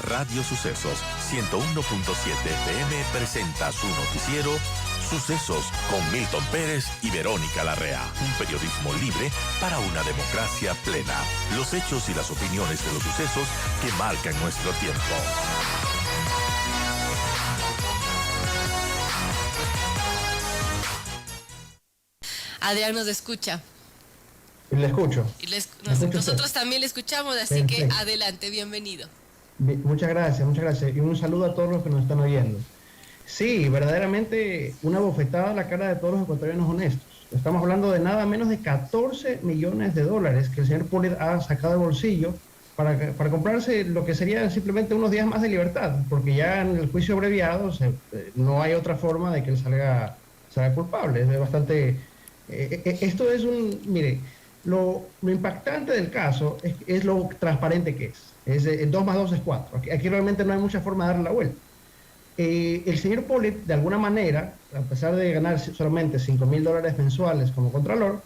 Radio Sucesos 101.7 FM presenta su noticiero Sucesos con Milton Pérez y Verónica Larrea. Un periodismo libre para una democracia plena. Los hechos y las opiniones de los sucesos que marcan nuestro tiempo. Adrián nos escucha. Le escucho. Y nosotros también le escuchamos, así Perfecto. que adelante, bienvenido. Muchas gracias. Y un saludo a todos los que nos están oyendo. Sí, verdaderamente una bofetada a la cara de todos los ecuatorianos honestos. Estamos hablando de nada menos de 14 millones de dólares que el señor Poli ha sacado del bolsillo para comprarse lo que serían simplemente unos días más de libertad, porque ya en el juicio abreviado no hay otra forma de que él salga culpable. Es bastante... esto es mire, lo impactante del caso es lo transparente que es 2 más 2 es 4. Aquí realmente no hay mucha forma de darle la vuelta. El señor Poli, de alguna manera, a pesar de ganar solamente $5,000 mensuales como contralor,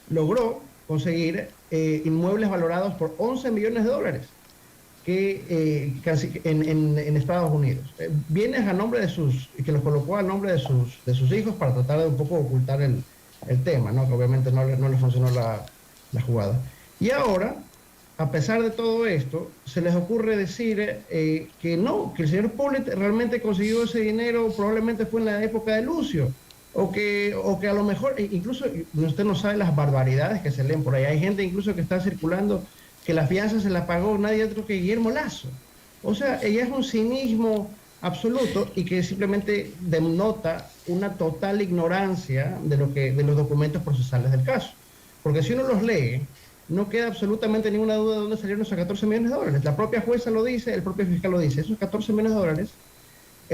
logró conseguir inmuebles valorados por $11 millones en Estados Unidos. Bienes a nombre que los colocó a nombre de sus hijos para tratar de un poco ocultar el tema, ¿no? Que obviamente no le funcionó la jugada. Y ahora, a pesar de todo esto, se les ocurre decir que el señor Pollitt realmente consiguió ese dinero, probablemente fue en la época de Lucio, o que a lo mejor, incluso usted no sabe las barbaridades que se leen por ahí. Hay gente incluso que está circulando que la fianza se la pagó nadie otro que Guillermo Lazo. O sea, ella es un cinismo absoluto y que simplemente denota una total ignorancia de los documentos procesales del caso. Porque si uno los lee, no queda absolutamente ninguna duda de dónde salieron esos 14 millones de dólares. La propia jueza lo dice, el propio fiscal lo dice. Esos 14 millones de dólares,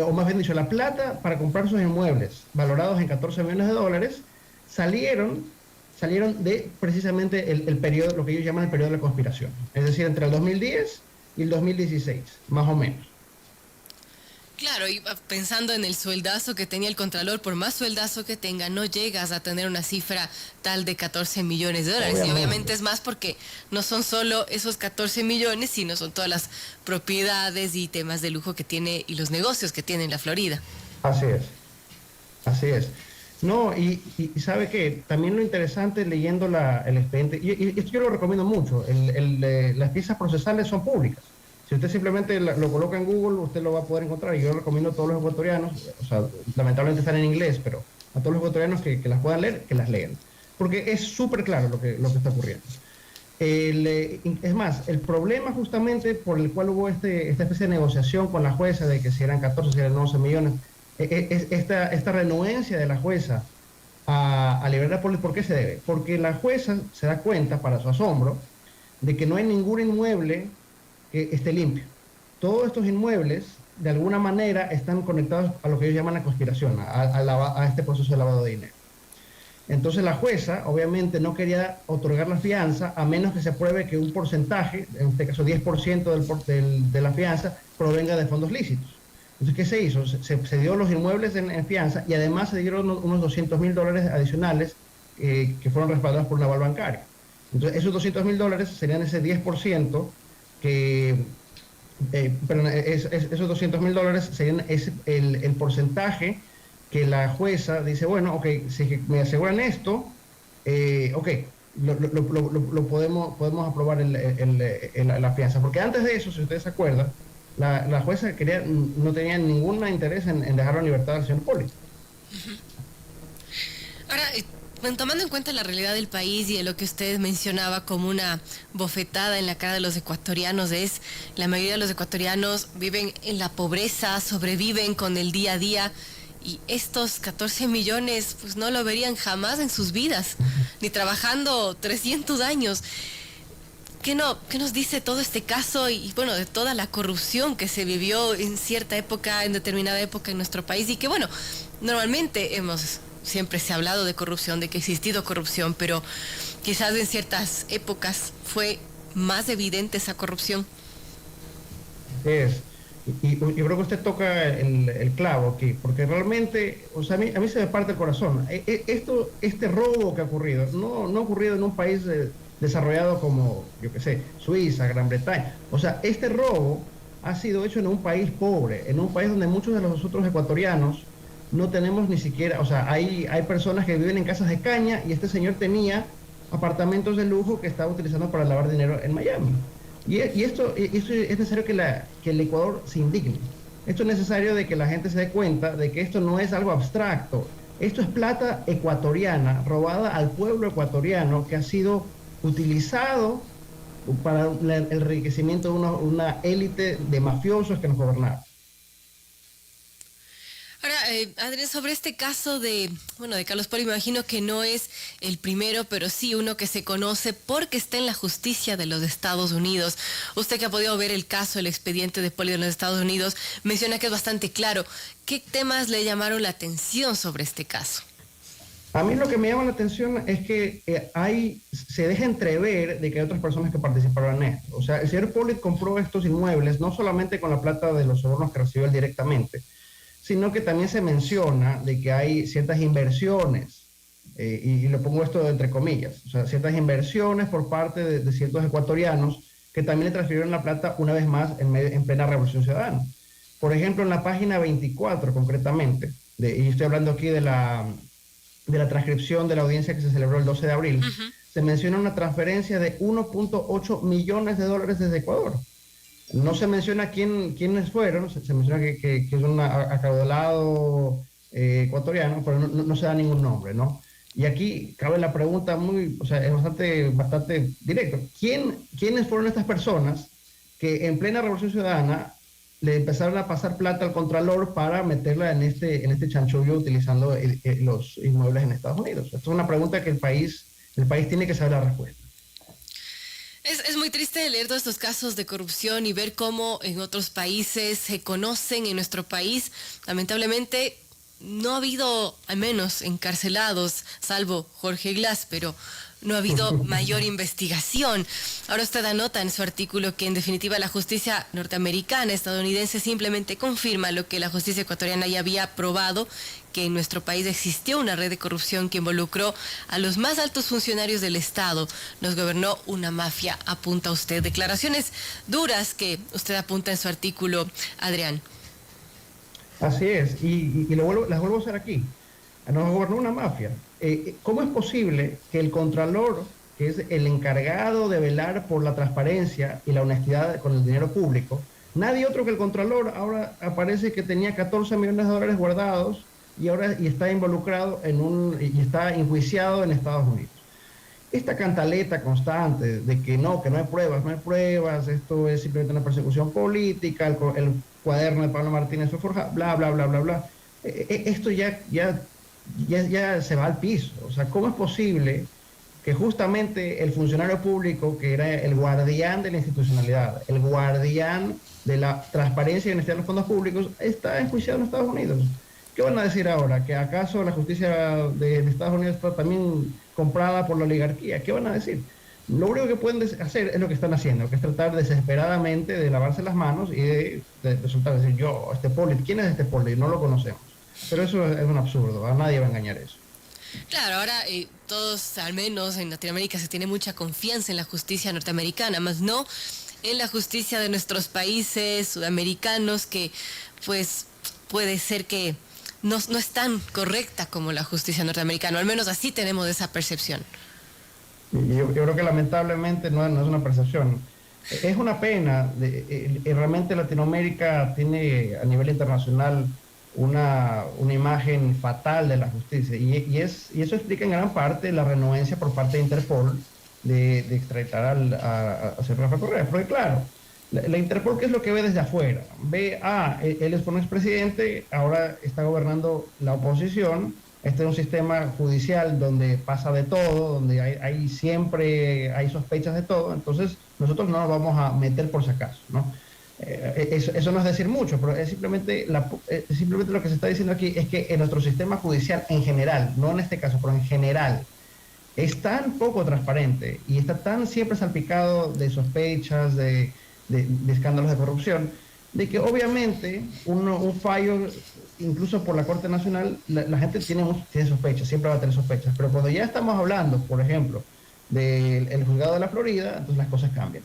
o más bien dicho, la plata para comprar sus inmuebles, valorados en 14 millones de dólares, salieron de precisamente el periodo, lo que ellos llaman el periodo de la conspiración. Es decir, entre el 2010 y el 2016, más o menos. Claro, y pensando en el sueldazo que tenía el contralor, por más sueldazo que tenga, no llegas a tener una cifra tal de 14 millones de dólares. Y obviamente es más porque no son solo esos 14 millones, sino son todas las propiedades y temas de lujo que tiene y los negocios que tiene en la Florida. Así es. No, y sabe que también lo interesante leyendo el expediente, y esto yo lo recomiendo mucho, las piezas procesales son públicas. Si usted simplemente lo coloca en Google, usted lo va a poder encontrar. Y yo recomiendo a todos los ecuatorianos, o sea, lamentablemente están en inglés, pero a todos los ecuatorianos que las puedan leer, que las lean. Porque es súper claro lo que está ocurriendo. Es más, el problema justamente por el cual hubo esta especie de negociación con la jueza de que si eran 14, si eran 11 millones, esta renuencia de la jueza a liberar a Poli. ¿Por qué se debe? Porque la jueza se da cuenta, para su asombro, de que no hay ningún inmueble que esté limpio. Todos estos inmuebles, de alguna manera, están conectados a lo que ellos llaman la conspiración, a este proceso de lavado de dinero. Entonces la jueza, obviamente, no quería otorgar la fianza a menos que se pruebe que un porcentaje, en este caso 10% de la fianza, provenga de fondos lícitos. Entonces, ¿qué se hizo? Se dio los inmuebles en fianza y además se dieron unos $200,000 adicionales que fueron respaldados por un aval bancario. Entonces, esos $200,000 serían ese 10% esos $200,000 serían el porcentaje que la jueza dice, bueno, ok, si me aseguran esto, ok, lo podemos aprobar la fianza. Porque antes de eso, si ustedes se acuerdan, la jueza no tenía ningún interés en dejar la libertad al señor Poli. Ahora, bueno, tomando en cuenta la realidad del país y de lo que usted mencionaba como una bofetada en la cara de los ecuatorianos, la mayoría de los ecuatorianos viven en la pobreza, sobreviven con el día a día, y estos 14 millones pues no lo verían jamás en sus vidas, ni trabajando 300 años. ¿Qué nos dice todo este caso y bueno, de toda la corrupción que se vivió en cierta época, en determinada época en nuestro país? Y que bueno, normalmente siempre se ha hablado de corrupción, de que ha existido corrupción, pero quizás en ciertas épocas fue más evidente esa corrupción. Y creo que usted toca el clavo aquí, porque realmente, o sea, a mí se me parte el corazón. Este robo que ha ocurrido, no ha ocurrido en un país desarrollado como, yo qué sé, Suiza, Gran Bretaña. O sea, este robo ha sido hecho en un país pobre, en un país donde muchos de los nosotros ecuatorianos no tenemos ni siquiera, o sea, hay personas que viven en casas de caña y este señor tenía apartamentos de lujo que estaba utilizando para lavar dinero en Miami. Esto es necesario que el Ecuador se indigne. Esto es necesario de que la gente se dé cuenta de que esto no es algo abstracto. Esto es plata ecuatoriana robada al pueblo ecuatoriano que ha sido utilizado para el enriquecimiento de una élite de mafiosos que nos gobernaron. Ahora, Adrián, sobre este caso de Carlos Poli, me imagino que no es el primero, pero sí uno que se conoce porque está en la justicia de los Estados Unidos. Usted que ha podido ver el caso, el expediente de Poli de los Estados Unidos, menciona que es bastante claro. ¿Qué temas le llamaron la atención sobre este caso? A mí lo que me llama la atención es que se deja entrever de que hay otras personas que participaron en esto. O sea, el señor Poli compró estos inmuebles no solamente con la plata de los sobornos que recibió él directamente, sino que también se menciona de que hay ciertas inversiones, y lo pongo esto entre comillas, o sea, ciertas inversiones por parte de ciertos ecuatorianos que también le transfirieron la plata una vez más en plena Revolución Ciudadana. Por ejemplo, en la página 24 concretamente, y estoy hablando aquí de la transcripción de la audiencia que se celebró el 12 de abril, se menciona una transferencia de 1.8 millones de dólares desde Ecuador. No se menciona quiénes fueron, se menciona que es un acaudalado ecuatoriano, pero no se da ningún nombre, ¿no? Y aquí cabe la pregunta es bastante directo. ¿Quiénes fueron estas personas que en plena Revolución Ciudadana le empezaron a pasar plata al Contralor para meterla en este chanchullo utilizando los inmuebles en Estados Unidos? Esto es una pregunta que el país tiene que saber la respuesta. Es muy triste leer todos estos casos de corrupción y ver cómo en otros países se conocen. En nuestro país, lamentablemente, no ha habido, al menos encarcelados, salvo Jorge Glass, pero no ha habido mayor investigación. Ahora usted anota en su artículo que en definitiva la justicia norteamericana, estadounidense, simplemente confirma lo que la justicia ecuatoriana ya había probado, que en nuestro país existió una red de corrupción que involucró a los más altos funcionarios del Estado. Nos gobernó una mafia, apunta usted. Declaraciones duras que usted apunta en su artículo, Adrián. Así es, y las vuelvo a hacer aquí. Nos gobernó una mafia. ¿Cómo es posible que el Contralor, que es el encargado de velar por la transparencia y la honestidad con el dinero público, nadie otro que el Contralor ahora aparece que tenía 14 millones de dólares guardados y está involucrado y está enjuiciado en Estados Unidos? Esta cantaleta constante de que no hay pruebas, esto es simplemente una persecución política, el cuaderno de Pablo Martínez fue forjado, bla, bla, bla, bla, bla. Esto ya se va al piso. O sea, ¿cómo es posible que justamente el funcionario público, que era el guardián de la institucionalidad, el guardián de la transparencia y honestidad de los fondos públicos, está enjuiciado en Estados Unidos? ¿Qué van a decir ahora? ¿Que acaso la justicia de Estados Unidos está también comprada por la oligarquía? ¿Qué van a decir? Lo único que pueden hacer es lo que están haciendo, que es tratar desesperadamente de lavarse las manos y de resultar decir, ¿quién es este Poli? No lo conocemos. Pero eso es un absurdo, a nadie va a engañar eso. Claro, ahora todos, al menos en Latinoamérica, se tiene mucha confianza en la justicia norteamericana, más no en la justicia de nuestros países sudamericanos, que pues puede ser que no es tan correcta como la justicia norteamericana, al menos así tenemos esa percepción. Yo creo que lamentablemente no es una percepción. Es una pena, realmente Latinoamérica tiene a nivel internacional una imagen fatal de la justicia y eso explica en gran parte la renuencia por parte de Interpol de extraditar a Rafael Correa, porque claro, la Interpol, ¿qué es lo que ve desde afuera? Ve, él es un expresidente, ahora está gobernando la oposición, este es un sistema judicial donde pasa de todo, donde siempre hay sospechas de todo, entonces nosotros no nos vamos a meter por si acaso, ¿no? Eso no es decir mucho, pero es simplemente lo que se está diciendo aquí es que en nuestro sistema judicial en general, no en este caso, pero en general, es tan poco transparente y está tan siempre salpicado de sospechas, de escándalos de corrupción, de que obviamente un fallo, incluso por la Corte Nacional, la gente tiene sospechas, siempre va a tener sospechas, pero cuando ya estamos hablando, por ejemplo, del juzgado de la Florida, entonces las cosas cambian.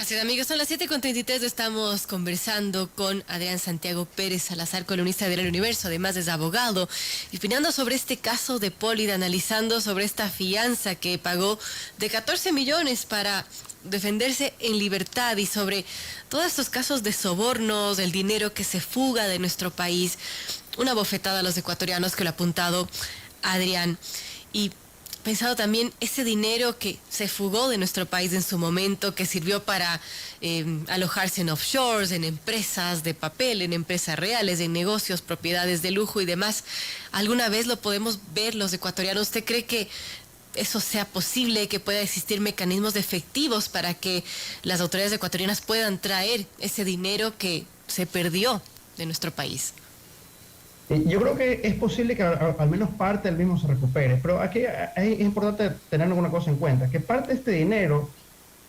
Así es, amigos, son las 7:33, estamos conversando con Adrián Santiago Pérez Salazar, columnista de Diario Universo, además es abogado, y opinando sobre este caso de Pollid, analizando sobre esta fianza que pagó de 14 millones para defenderse en libertad y sobre todos estos casos de sobornos, el dinero que se fuga de nuestro país. Una bofetada a los ecuatorianos que lo ha apuntado Adrián. Y pensado también ese dinero que se fugó de nuestro país en su momento, que sirvió para alojarse en offshores, en empresas de papel, en empresas reales, en negocios, propiedades de lujo y demás. ¿Alguna vez lo podemos ver los ecuatorianos? ¿Usted cree que eso sea posible, que pueda existir mecanismos efectivos para que las autoridades ecuatorianas puedan traer ese dinero que se perdió de nuestro país? Yo creo que es posible que al menos parte del mismo se recupere, pero aquí es importante tener alguna cosa en cuenta, que parte de este dinero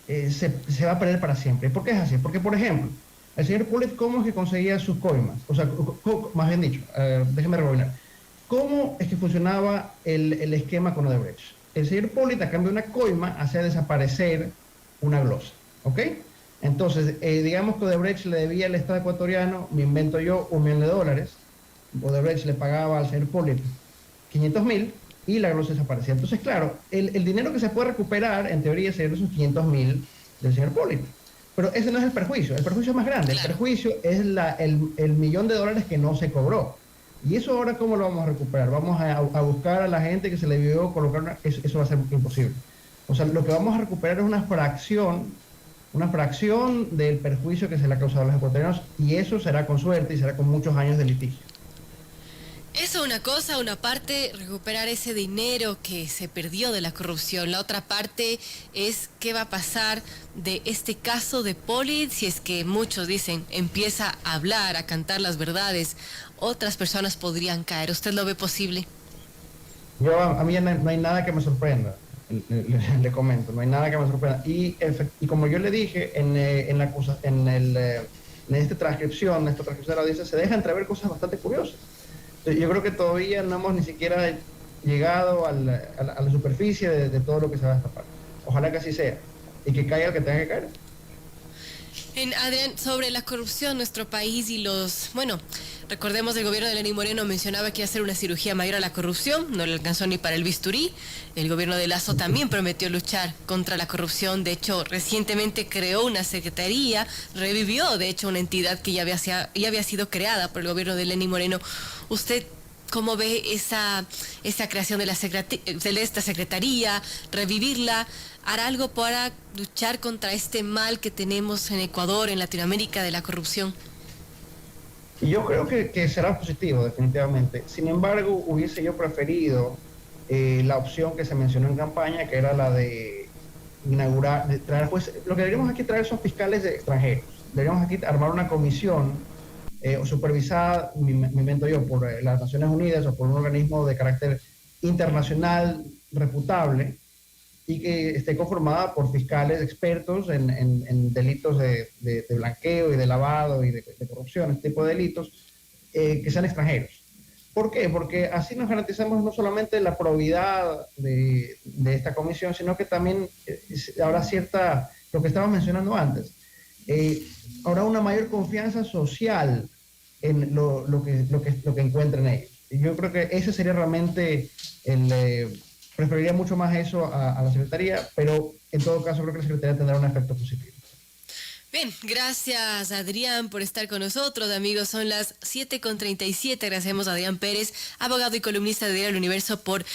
se va a perder para siempre. ¿Por qué es así? Porque, por ejemplo, el señor Pollid, ¿cómo es que conseguía sus coimas? O sea, más bien dicho, déjeme rebobinar. ¿Cómo es que funcionaba el esquema con Odebrecht? El señor Pollid, a cambio de una coima, hacía desaparecer una glosa, ¿ok? Entonces, digamos que Odebrecht le debía al Estado ecuatoriano, me invento yo, $1 millón. Odebrecht le pagaba al señor Pollid 500.000 y la glosa desaparecía. Entonces, claro, el dinero que se puede recuperar, en teoría, serían esos 500.000 del señor Pollid. Pero ese no es el perjuicio es más grande. Claro. El perjuicio es el $1 millón que no se cobró. Y eso ahora, ¿cómo lo vamos a recuperar? Vamos a buscar a la gente que se le vio colocar eso va a ser imposible. O sea, lo que vamos a recuperar es una fracción del perjuicio que se le ha causado a los ecuatorianos, y eso será con suerte y será con muchos años de litigio. Eso una cosa, una parte, recuperar ese dinero que se perdió de la corrupción. La otra parte es qué va a pasar de este caso de Pollid, si es que muchos dicen, empieza a hablar, a cantar las verdades, otras personas podrían caer. ¿Usted lo ve posible? A mí no hay nada que me sorprenda, le comento, no hay nada que me sorprenda. Y como yo le dije, en esta transcripción de la audiencia se deja entrever cosas bastante curiosas. Yo creo que todavía no hemos ni siquiera llegado a la superficie de todo lo que se va a destapar. Ojalá que así sea y que caiga el que tenga que caer. Adrián, sobre la corrupción en nuestro país y recordemos el gobierno de Lenín Moreno mencionaba que iba a hacer una cirugía mayor a la corrupción, no le alcanzó ni para el bisturí. El gobierno de Lasso también prometió luchar contra la corrupción, de hecho recientemente creó una secretaría, revivió de hecho una entidad que ya había sido creada por el gobierno de Lenín Moreno. ¿Usted cómo ve esa creación de esta secretaría, revivirla? ¿Hará algo para luchar contra este mal que tenemos en Ecuador, en Latinoamérica, de la corrupción? Yo creo que será positivo, definitivamente. Sin embargo, hubiese yo preferido la opción que se mencionó en campaña, que era la de inaugurar, de traer, pues lo que deberíamos aquí traer son fiscales extranjeros. Deberíamos aquí armar una comisión o supervisada, me invento yo, por las Naciones Unidas o por un organismo de carácter internacional reputable, y que esté conformada por fiscales expertos en delitos de blanqueo y de lavado y de corrupción, este tipo de delitos, que sean extranjeros. ¿Por qué? Porque así nos garantizamos no solamente la probidad de esta comisión, sino que también habrá lo que estábamos mencionando antes, habrá una mayor confianza social en lo que encuentren ellos. Y yo creo que ese sería realmente preferiría mucho más eso a la Secretaría, pero en todo caso creo que la Secretaría tendrá un efecto positivo. Bien, gracias Adrián por estar con nosotros, amigos. Son las 7:37. Agradecemos a Adrián Pérez, abogado y columnista de Diario Universo, por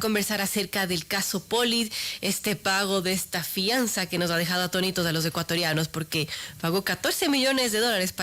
conversar acerca del caso Pollid, este pago de esta fianza que nos ha dejado atónitos a los ecuatorianos, porque pagó $14 millones